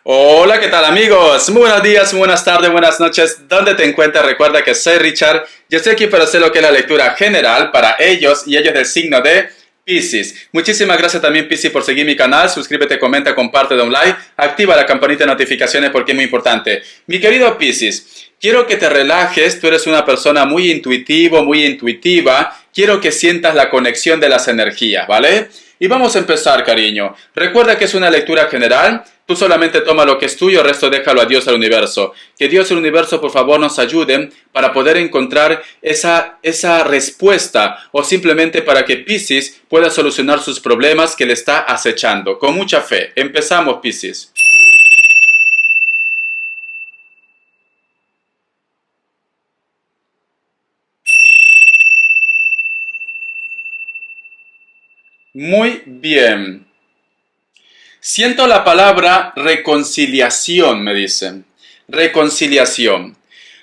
Hola, ¿qué tal amigos? Muy buenos días, muy buenas tardes, buenas noches. ¿Dónde te encuentras? Recuerda que soy Richard. Yo estoy aquí para hacer lo que es la lectura general para ellos y ellos del signo de Piscis. Muchísimas gracias también, Piscis, por seguir mi canal. Suscríbete, comenta, comparte, da un like. Activa la campanita de notificaciones porque es muy importante. Mi querido Piscis, quiero que te relajes. Tú eres una persona muy intuitivo, muy intuitiva. Quiero que sientas la conexión de las energías, ¿vale? Y vamos a empezar, cariño. Recuerda que es una lectura general. Tú solamente toma lo que es tuyo, el resto déjalo a Dios, al universo. Que Dios y el universo, por favor, nos ayuden para poder encontrar esa respuesta o simplemente para que Piscis pueda solucionar sus problemas que le está acechando. Con mucha fe. Empezamos, Piscis. Muy bien. Siento la palabra reconciliación, me dicen. Reconciliación.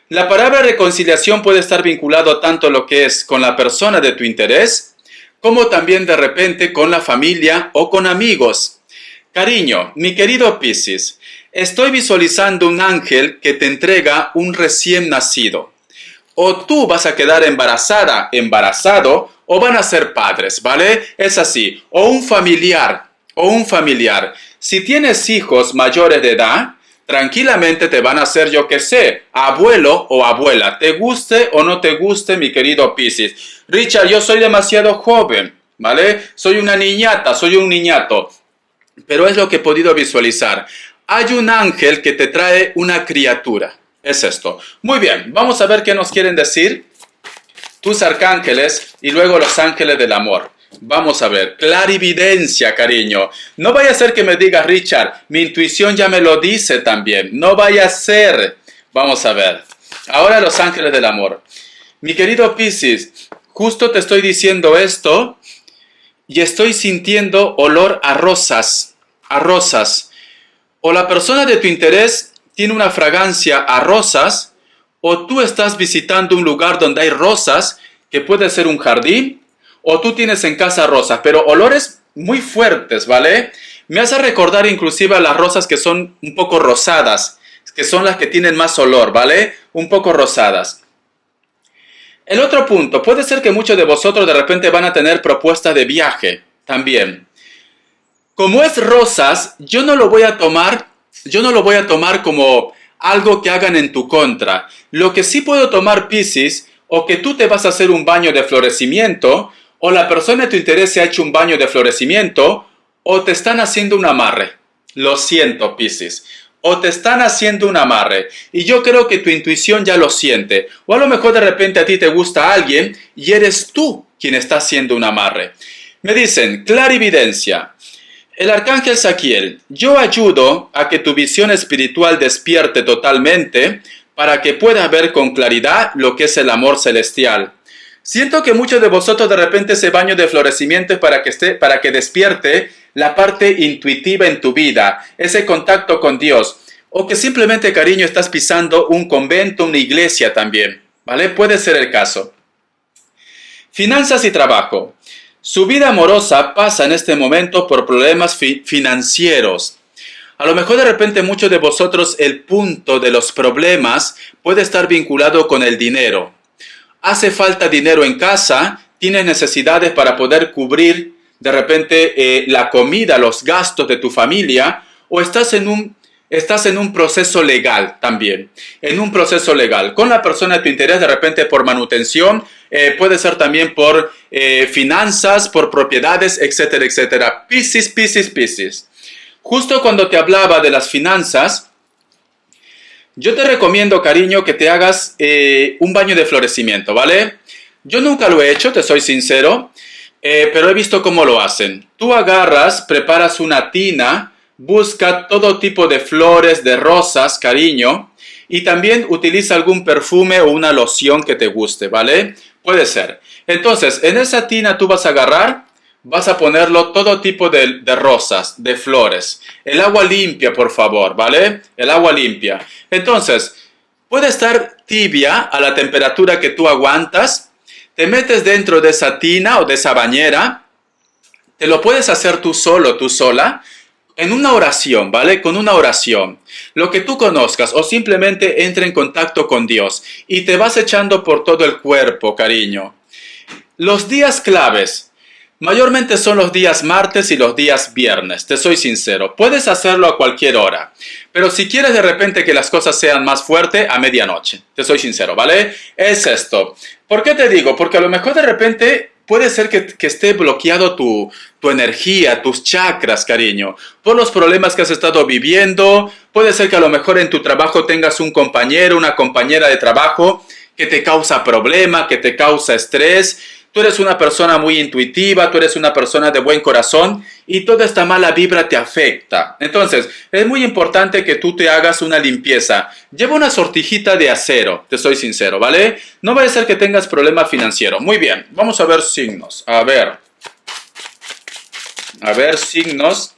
La palabra reconciliación puede estar vinculado tanto lo que es con la persona de tu interés, como también de repente con la familia o con amigos. Cariño, mi querido Piscis, estoy visualizando un ángel que te entrega un recién nacido. O tú vas a quedar embarazada, embarazado, o van a ser padres, ¿vale? Es así. O un familiar. Si tienes hijos mayores de edad, tranquilamente te van a hacer, yo que sé, abuelo o abuela. Te guste o no te guste, mi querido Piscis. Richard, yo soy demasiado joven, ¿vale? Soy una niñata, soy un niñato. Pero es lo que he podido visualizar. Hay un ángel que te trae una criatura. Es esto. Muy bien, vamos a ver qué nos quieren decir tus arcángeles y luego los ángeles del amor. Vamos a ver, clarividencia, cariño. No vaya a ser que me digas, Richard, mi intuición ya me lo dice también. No vaya a ser. Vamos a ver. Ahora los ángeles del amor. Mi querido Piscis, justo te estoy diciendo esto y estoy sintiendo olor a rosas. A rosas. O la persona de tu interés tiene una fragancia a rosas, o tú estás visitando un lugar donde hay rosas, que puede ser un jardín, o tú tienes en casa rosas, pero olores muy fuertes, ¿vale? Me hace recordar inclusive a las rosas que son un poco rosadas, que son las que tienen más olor, ¿vale? Un poco rosadas. El otro punto, puede ser que muchos de vosotros de repente van a tener propuestas de viaje también. Como es rosas, yo no lo voy a tomar como algo que hagan en tu contra. Lo que sí puedo tomar, Piscis, o que tú te vas a hacer un baño de florecimiento, o la persona de tu interés se ha hecho un baño de florecimiento, o te están haciendo un amarre. Lo siento, Piscis. O te están haciendo un amarre. Y yo creo que tu intuición ya lo siente. O a lo mejor de repente a ti te gusta alguien y eres tú quien está haciendo un amarre. Me dicen, clarividencia. El arcángel Saquiel, yo ayudo a que tu visión espiritual despierte totalmente para que puedas ver con claridad lo que es el amor celestial. Siento que muchos de vosotros de repente ese baño de florecimiento es para que despierte la parte intuitiva en tu vida, ese contacto con Dios, o que simplemente, cariño, estás pisando un convento, una iglesia también, ¿vale? Puede ser el caso. Finanzas y trabajo. Su vida amorosa pasa en este momento por problemas financieros. A lo mejor de repente muchos de vosotros el punto de los problemas puede estar vinculado con el dinero. Hace falta dinero en casa, tienes necesidades para poder cubrir de repente la comida, los gastos de tu familia, o estás en un proceso legal también, en un proceso legal, con la persona de tu interés de repente por manutención, puede ser también por finanzas, por propiedades, etcétera, etcétera. Piscis, Piscis, Piscis. Justo cuando te hablaba de las finanzas, yo te recomiendo, cariño, que te hagas un baño de florecimiento, ¿vale? Yo nunca lo he hecho, te soy sincero, pero he visto cómo lo hacen. Tú agarras, preparas una tina, busca todo tipo de flores, de rosas, cariño, y también utiliza algún perfume o una loción que te guste, ¿vale? Puede ser. Entonces, en esa tina tú vas a agarrar, vas a ponerlo todo tipo de rosas, de flores. El agua limpia, por favor, ¿vale? El agua limpia. Entonces, puede estar tibia a la temperatura que tú aguantas. Te metes dentro de esa tina o de esa bañera. Te lo puedes hacer tú solo, tú sola. en una oración, ¿vale? Con una oración, lo que tú conozcas o simplemente entra en contacto con Dios y te vas echando por todo el cuerpo, cariño. Los días claves, mayormente son los días martes y los días viernes, te soy sincero. Puedes hacerlo a cualquier hora, pero si quieres de repente que las cosas sean más fuertes, a medianoche, te soy sincero, ¿vale? Es esto. ¿Por qué te digo? Porque a lo mejor de repente puede ser que esté bloqueado tu energía, tus chakras, cariño, por los problemas que has estado viviendo. Puede ser que a lo mejor en tu trabajo tengas un compañero, una compañera de trabajo que te causa problema, que te causa estrés. Tú eres una persona muy intuitiva, tú eres una persona de buen corazón y toda esta mala vibra te afecta. Entonces, es muy importante que tú te hagas una limpieza. Lleva una sortijita de acero, te soy sincero, ¿vale? No vaya a ser que tengas problema financiero. Muy bien, vamos a ver signos. A ver, signos.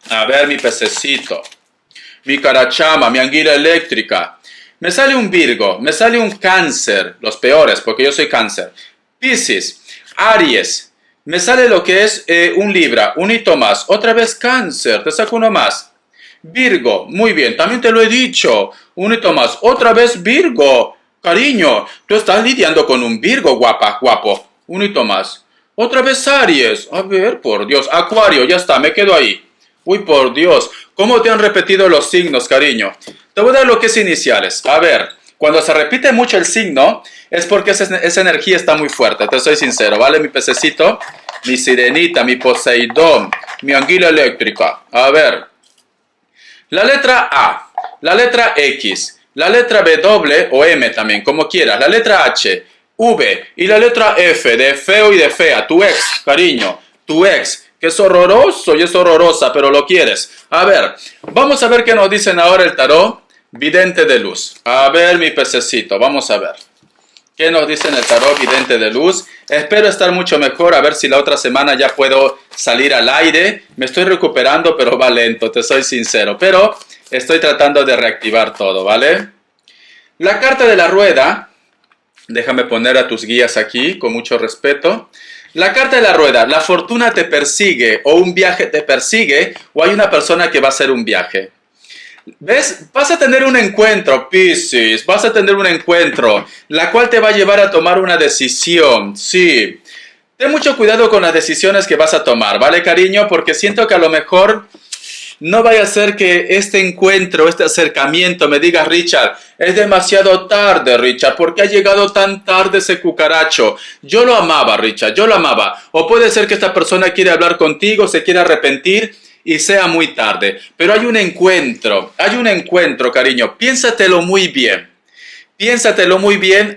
A ver, mi pececito, mi carachama, mi anguila eléctrica. Me sale un Virgo, me sale un Cáncer, los peores, porque yo soy Cáncer. Piscis, Aries, me sale lo que es un Libra, un hito más, otra vez Cáncer, te saco uno más. Virgo, muy bien, también te lo he dicho, un hito más, otra vez Virgo, cariño, tú estás lidiando con un Virgo, guapa, guapo, un hito más. Otra vez Aries, a ver, por Dios, Acuario, ya está, me quedo ahí. Uy, por Dios, ¿cómo te han repetido los signos, cariño? Te voy a dar lo que es iniciales, a ver. Cuando se repite mucho el signo, es porque esa energía está muy fuerte, te soy sincero, ¿vale? Mi pececito, mi sirenita, mi Poseidón, mi anguila eléctrica. A ver, la letra A, la letra X, la letra W o M también, como quieras, la letra H, V y la letra F, de feo y de fea, tu ex, cariño, tu ex, que es horroroso y es horrorosa, pero lo quieres. A ver, vamos a ver qué nos dicen ahora el tarot. Vidente de luz. A ver, mi pececito, vamos a ver. ¿Qué nos dicen el tarot vidente de luz? Espero estar mucho mejor, a ver si la otra semana ya puedo salir al aire. Me estoy recuperando, pero va lento, te soy sincero. Pero estoy tratando de reactivar todo, ¿vale? La carta de la rueda, déjame poner a tus guías aquí, con mucho respeto. La carta de la rueda, la fortuna te persigue, o un viaje te persigue, o hay una persona que va a hacer un viaje. ¿Ves? Vas a tener un encuentro, Piscis, vas a tener un encuentro, la cual te va a llevar a tomar una decisión, sí. Ten mucho cuidado con las decisiones que vas a tomar, ¿vale, cariño? Porque siento que a lo mejor no vaya a ser que este encuentro, este acercamiento me digas, Richard, es demasiado tarde, Richard, ¿por qué ha llegado tan tarde ese cucaracho? Yo lo amaba, Richard, yo lo amaba. O puede ser que esta persona quiere hablar contigo, se quiere arrepentir y sea muy tarde. Pero hay un encuentro, cariño. Piénsatelo muy bien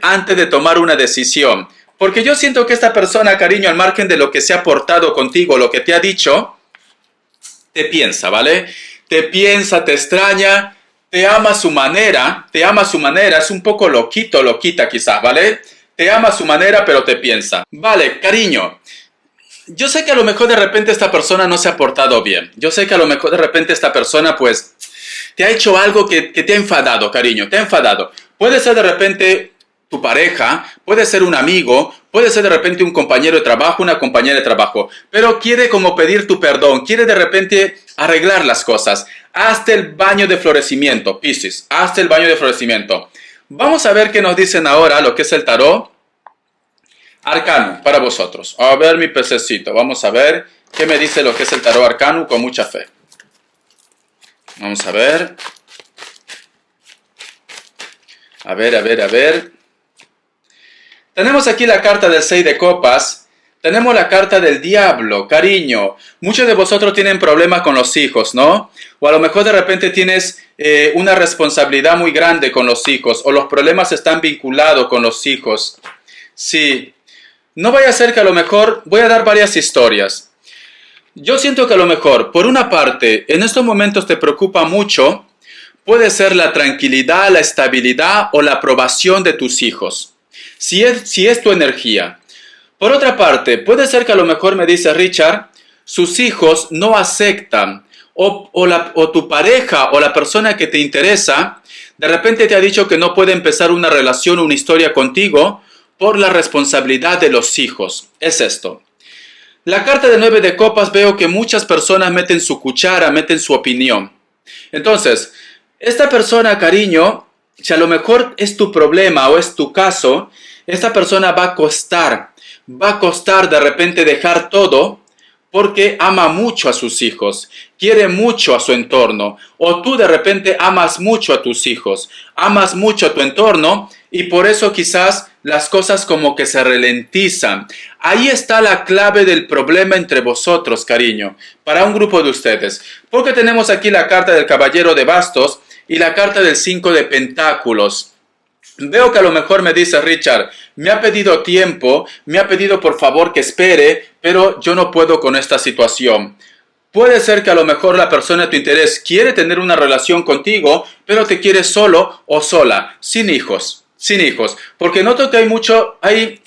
antes de tomar una decisión. Porque yo siento que esta persona, cariño, al margen de lo que se ha portado contigo, lo que te ha dicho, te piensa, ¿vale? Te piensa, te extraña, te ama a su manera, es un poco loquito, loquita quizás, ¿vale? Te ama a su manera, pero te piensa. Vale, cariño. Yo sé que a lo mejor de repente esta persona no se ha portado bien. Yo sé que a lo mejor de repente esta persona pues te ha hecho algo que te ha enfadado, cariño, te ha enfadado. Puede ser de repente tu pareja, puede ser un amigo, puede ser de repente un compañero de trabajo, una compañera de trabajo, pero quiere como pedir tu perdón, quiere de repente arreglar las cosas. Hazte el baño de florecimiento, Piscis, hazte el baño de florecimiento. Vamos a ver qué nos dicen ahora lo que es el tarot Arcano para vosotros. A ver, mi pececito, vamos a ver qué me dice lo que es el tarot Arcano con mucha fe. Vamos a ver. A ver. Tenemos aquí la carta del 6 de copas. Tenemos la carta del diablo, cariño. Muchos de vosotros tienen problemas con los hijos, ¿no? O a lo mejor de repente tienes una responsabilidad muy grande con los hijos. O los problemas están vinculados con los hijos. Sí. No vaya a ser que a lo mejor voy a dar varias historias. Yo siento que a lo mejor, por una parte, en estos momentos te preocupa mucho, puede ser la tranquilidad, la estabilidad o la aprobación de tus hijos. Si es tu energía. Por otra parte, puede ser que a lo mejor me dice Richard, sus hijos no aceptan o tu pareja o la persona que te interesa, de repente te ha dicho que no puede empezar una relación o una historia contigo, por la responsabilidad de los hijos. Es esto. La carta de 9 de copas veo que muchas personas meten su cuchara, meten su opinión. Entonces, esta persona, cariño, si a lo mejor es tu problema o es tu caso, esta persona va a costar de repente dejar todo porque ama mucho a sus hijos, quiere mucho a su entorno, o tú de repente amas mucho a tus hijos, amas mucho a tu entorno y por eso quizás las cosas como que se ralentizan. Ahí está la clave del problema entre vosotros, cariño, para un grupo de ustedes, porque tenemos aquí la carta del caballero de bastos y la carta del 5 de pentáculos. Veo que a lo mejor me dice Richard, me ha pedido tiempo, me ha pedido por favor que espere, pero yo no puedo con esta situación. Puede ser que a lo mejor la persona de tu interés quiere tener una relación contigo, pero te quiere solo o sola, sin hijos, porque noto que hay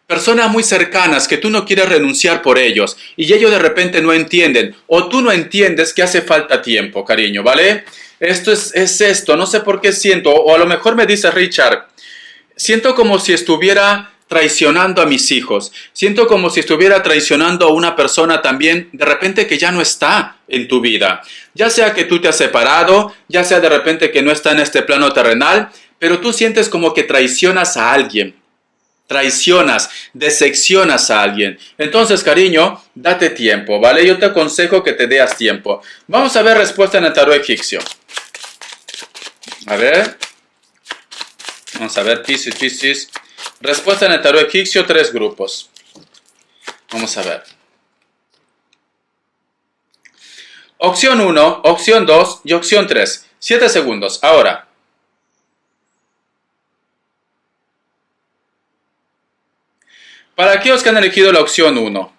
personas muy cercanas que tú no quieres renunciar por ellos y ellos de repente no entienden o tú no entiendes que hace falta tiempo, cariño, ¿vale? Esto es esto, no sé por qué siento, o a lo mejor me dice Richard, siento como si estuviera traicionando a mis hijos, siento como si estuviera traicionando a una persona también de repente que ya no está en tu vida, ya sea que tú te has separado, ya sea de repente que no está en este plano terrenal, pero tú sientes como que traicionas a alguien. Decepcionas a alguien. Entonces, cariño, date tiempo, ¿vale? Yo te aconsejo que te des tiempo. Vamos a ver respuesta en el tarot egipcio. A ver. Vamos a ver, Piscis. Respuesta en el tarot egipcio, 3 grupos. Vamos a ver. Opción 1, opción 2 y opción 3. 7 segundos. Ahora. Para aquellos que han elegido la opción 1,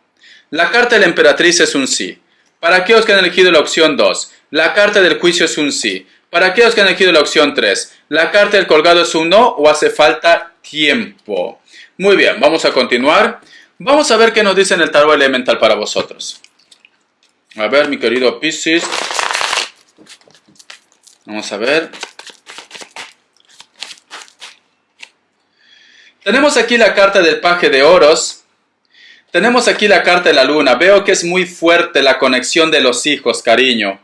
la carta de la emperatriz es un sí. Para aquellos que han elegido la opción 2, la carta del juicio es un sí. Para aquellos que han elegido la opción 3, la carta del colgado es un no o hace falta tiempo. Muy bien, vamos a continuar. Vamos a ver qué nos dice en el tarot elemental para vosotros. A ver, mi querido Piscis. Vamos a ver. Tenemos aquí la carta del paje de oros. Tenemos aquí la carta de la luna. Veo que es muy fuerte la conexión de los hijos, cariño.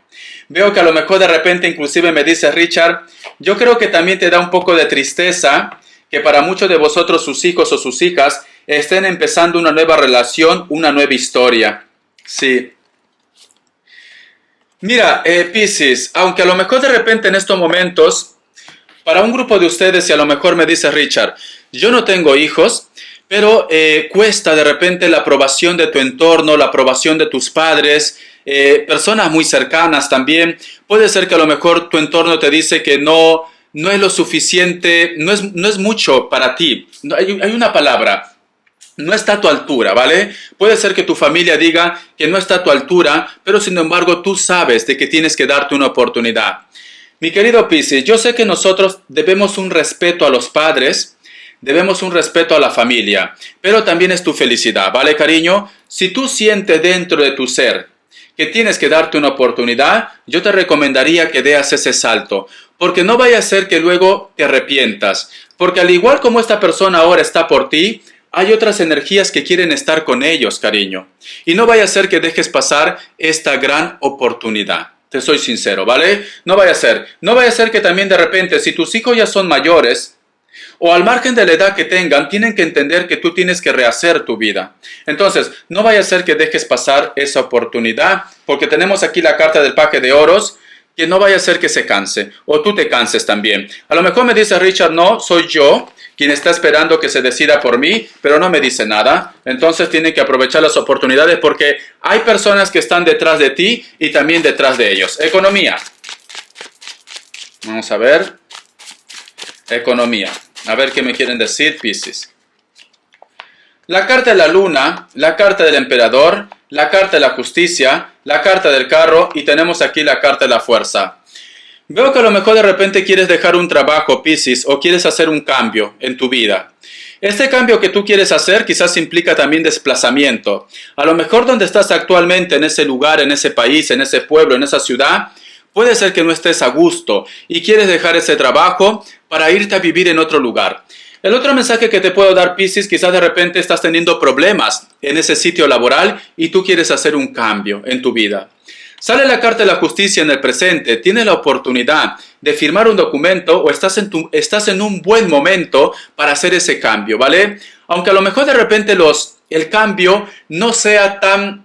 Veo que a lo mejor de repente inclusive me dice Richard, yo creo que también te da un poco de tristeza que para muchos de vosotros sus hijos o sus hijas estén empezando una nueva relación, una nueva historia. Sí. Mira, Piscis, aunque a lo mejor de repente en estos momentos, para un grupo de ustedes, y a lo mejor me dice Richard, yo no tengo hijos, pero cuesta de repente la aprobación de tu entorno, la aprobación de tus padres, personas muy cercanas también. Puede ser que a lo mejor tu entorno te dice que no es lo suficiente, no es mucho para ti. Hay una palabra, no está a tu altura, ¿vale? Puede ser que tu familia diga que no está a tu altura, pero sin embargo tú sabes de que tienes que darte una oportunidad. Mi querido Piscis, yo sé que nosotros debemos un respeto a los padres, debemos un respeto a la familia, pero también es tu felicidad, ¿vale, cariño? Si tú sientes dentro de tu ser que tienes que darte una oportunidad, yo te recomendaría que des ese salto, porque no vaya a ser que luego te arrepientas, porque al igual como esta persona ahora está por ti, hay otras energías que quieren estar con ellos, cariño, y no vaya a ser que dejes pasar esta gran oportunidad. Te soy sincero, ¿vale? No vaya a ser que también de repente, si tus hijos ya son mayores, o al margen de la edad que tengan, tienen que entender que tú tienes que rehacer tu vida. Entonces, no vaya a ser que dejes pasar esa oportunidad, porque tenemos aquí la carta del paje de oros, que no vaya a ser que se canse, o tú te canses también. A lo mejor me dice Richard, no, soy yo quien está esperando que se decida por mí, pero no me dice nada. Entonces tienen que aprovechar las oportunidades porque hay personas que están detrás de ti y también detrás de ellos. Economía. Vamos a ver. Economía. A ver qué me quieren decir, Piscis. La carta de la luna, la carta del emperador, la carta de la justicia, la carta del carro y tenemos aquí la carta de la fuerza. Veo que a lo mejor de repente quieres dejar un trabajo, Piscis, o quieres hacer un cambio en tu vida. Este cambio que tú quieres hacer quizás implica también desplazamiento. A lo mejor donde estás actualmente, en ese lugar, en ese país, en ese pueblo, en esa ciudad, puede ser que no estés a gusto y quieres dejar ese trabajo para irte a vivir en otro lugar. El otro mensaje que te puedo dar, Piscis, quizás de repente estás teniendo problemas en ese sitio laboral y tú quieres hacer un cambio en tu vida. Sale la carta de la justicia en el presente, tienes la oportunidad de firmar un documento o estás en un buen momento para hacer ese cambio, ¿vale? Aunque a lo mejor de repente el cambio no sea tan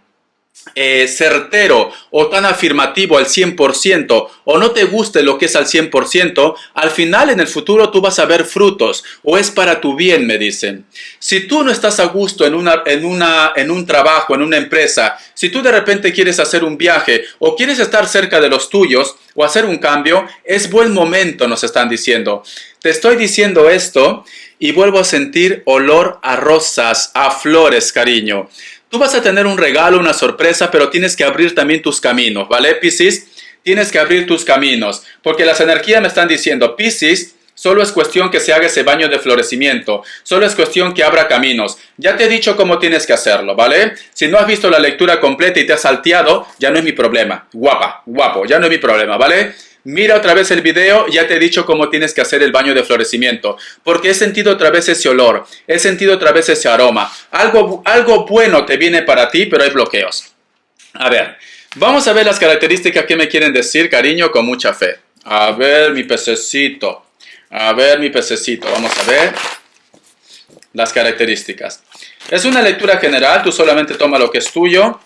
certero o tan afirmativo al 100% o no te guste lo que es al 100%, al final en el futuro tú vas a ver frutos o es para tu bien, me dicen. Si tú no estás a gusto en un trabajo, en una empresa, si tú de repente quieres hacer un viaje o quieres estar cerca de los tuyos o hacer un cambio, es buen momento, nos están diciendo. Te estoy diciendo esto y vuelvo a sentir olor a rosas, a flores, cariño. Tú vas a tener un regalo, una sorpresa, pero tienes que abrir también tus caminos, ¿vale, Piscis? Tienes que abrir tus caminos, porque las energías me están diciendo, Piscis, solo es cuestión que se haga ese baño de florecimiento, solo es cuestión que abra caminos. Ya te he dicho cómo tienes que hacerlo, ¿vale? Si no has visto la lectura completa y te has salteado, ya no es mi problema. Guapa, guapo, ya no es mi problema, ¿vale? Mira otra vez el video, ya te he dicho cómo tienes que hacer el baño de florecimiento, porque he sentido otra vez ese olor, he sentido otra vez ese aroma. Algo bueno te viene para ti, pero hay bloqueos. A ver, vamos a ver las características que me quieren decir, cariño, con mucha fe. A ver, mi pececito. Vamos a ver las características. Es una lectura general, tú solamente toma lo que es tuyo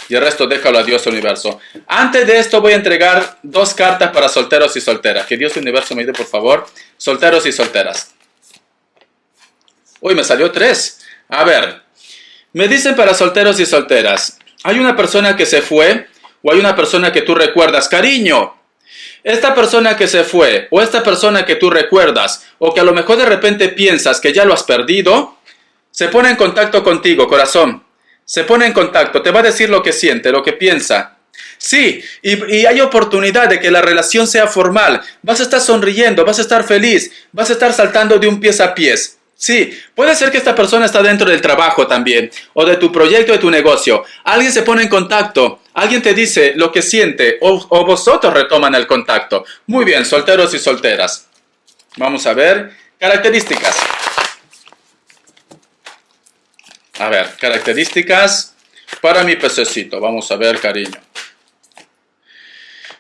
y el resto déjalo a Dios y al universo. Antes de esto voy a entregar 2 cartas para solteros y solteras. Que Dios y el universo me ayude, por favor. Solteros y solteras. Uy, me salió 3. A ver, me dicen para solteros y solteras. Hay una persona que se fue o hay una persona que tú recuerdas. Cariño, esta persona que se fue o esta persona que tú recuerdas o que a lo mejor de repente piensas que ya lo has perdido, se pone en contacto contigo, corazón. Se pone en contacto, te va a decir lo que siente, lo que piensa. Sí, y hay oportunidad de que la relación sea formal. Vas a estar sonriendo, vas a estar feliz, vas a estar saltando de un pie a pie. Sí, puede ser que esta persona está dentro del trabajo también, o de tu proyecto, de tu negocio. Alguien se pone en contacto, alguien te dice lo que siente, o vosotros retoman el contacto. Muy bien, solteros y solteras. Vamos a ver características. A ver, características para mi pececito. Vamos a ver, cariño.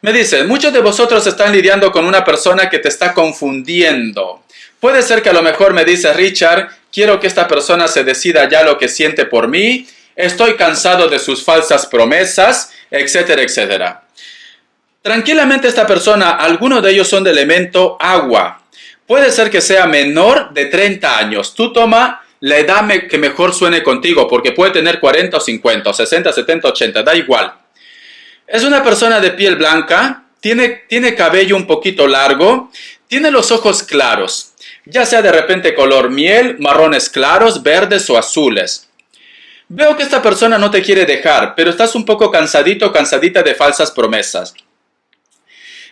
Me dice, muchos de vosotros están lidiando con una persona que te está confundiendo. Puede ser que a lo mejor me dice, Richard, quiero que esta persona se decida ya lo que siente por mí. Estoy cansado de sus falsas promesas, etcétera, etcétera. Tranquilamente esta persona, algunos de ellos son de elemento agua. Puede ser que sea menor de 30 años. Tú toma la edad que mejor suene contigo, porque puede tener 40 o 50, o 60, 70, 80, da igual. Es una persona de piel blanca, tiene cabello un poquito largo, tiene los ojos claros, ya sea de repente color miel, marrones claros, verdes o azules. Veo que esta persona no te quiere dejar, pero estás un poco cansadito, cansadita de falsas promesas.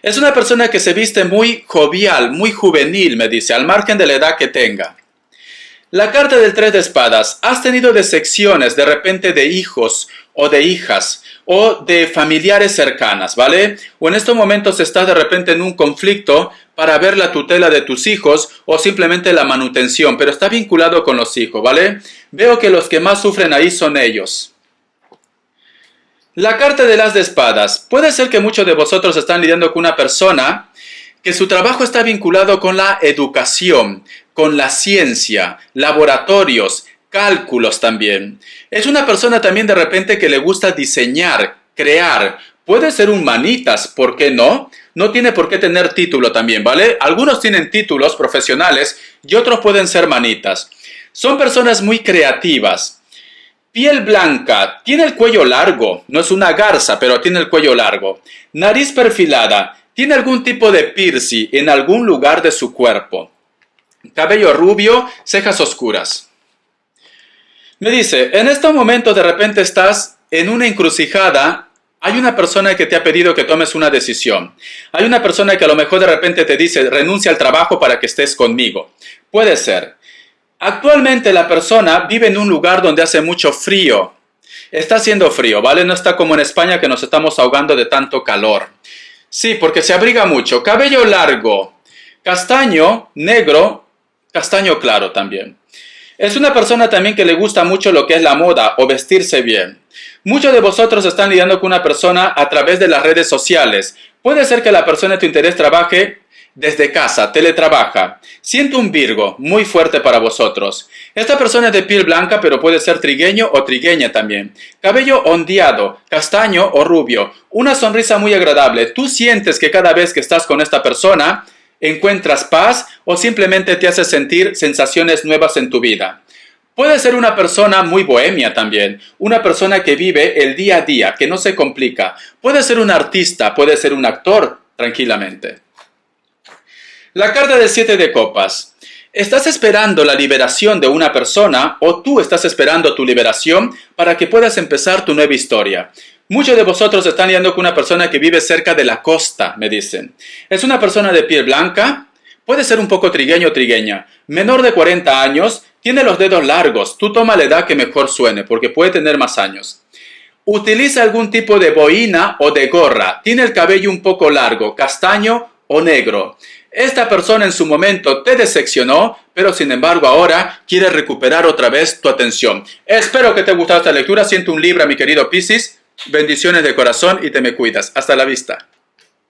Es una persona que se viste muy jovial, muy juvenil, me dice, al margen de la edad que tenga. La carta del 3 de espadas. Has tenido decepciones de repente de hijos o de hijas o de familiares cercanas, ¿vale? O en estos momentos estás de repente en un conflicto para ver la tutela de tus hijos o simplemente la manutención, pero está vinculado con los hijos, ¿vale? Veo que los que más sufren ahí son ellos. La carta del as de espadas. Puede ser que muchos de vosotros están lidiando con una persona que su trabajo está vinculado con la educación, con la ciencia, laboratorios, cálculos también. Es una persona también de repente que le gusta diseñar, crear. Puede ser un manitas, ¿por qué no? No tiene por qué tener título también, ¿vale? Algunos tienen títulos profesionales y otros pueden ser manitas. Son personas muy creativas. Piel blanca, tiene el cuello largo, no es una garza, pero tiene el cuello largo. Nariz perfilada, tiene algún tipo de piercing en algún lugar de su cuerpo. Cabello rubio, cejas oscuras. Me dice, en este momento de repente estás en una encrucijada. Hay una persona que te ha pedido que tomes una decisión. Hay una persona que a lo mejor de repente te dice, renuncia al trabajo para que estés conmigo. Puede ser. Actualmente la persona vive en un lugar donde hace mucho frío. Está haciendo frío, ¿vale? No está como en España que nos estamos ahogando de tanto calor. Sí, porque se abriga mucho. Cabello largo, castaño, negro, castaño claro también. Es una persona también que le gusta mucho lo que es la moda o vestirse bien. Muchos de vosotros están lidiando con una persona a través de las redes sociales. Puede ser que la persona de tu interés trabaje desde casa, teletrabaja. Siento un Virgo muy fuerte para vosotros. Esta persona es de piel blanca, pero puede ser trigueño o trigueña también. Cabello ondeado, castaño o rubio. Una sonrisa muy agradable. Tú sientes que cada vez que estás con esta persona encuentras paz o simplemente te hace sentir sensaciones nuevas en tu vida. Puede ser una persona muy bohemia también, una persona que vive el día a día, que no se complica. Puede ser un artista, puede ser un actor, tranquilamente. La carta del 7 de copas. ¿Estás esperando la liberación de una persona o tú estás esperando tu liberación para que puedas empezar tu nueva historia? Muchos de vosotros están lidiando con una persona que vive cerca de la costa, me dicen. Es una persona de piel blanca, puede ser un poco trigueño o trigueña, menor de 40 años, tiene los dedos largos. Tú toma la edad que mejor suene porque puede tener más años. Utiliza algún tipo de boina o de gorra, tiene el cabello un poco largo, castaño o negro. Esta persona en su momento te decepcionó, pero sin embargo ahora quiere recuperar otra vez tu atención. Espero que te haya gustado esta lectura. Siento un Libra, mi querido Piscis. Bendiciones de corazón y te me cuidas. Hasta la vista.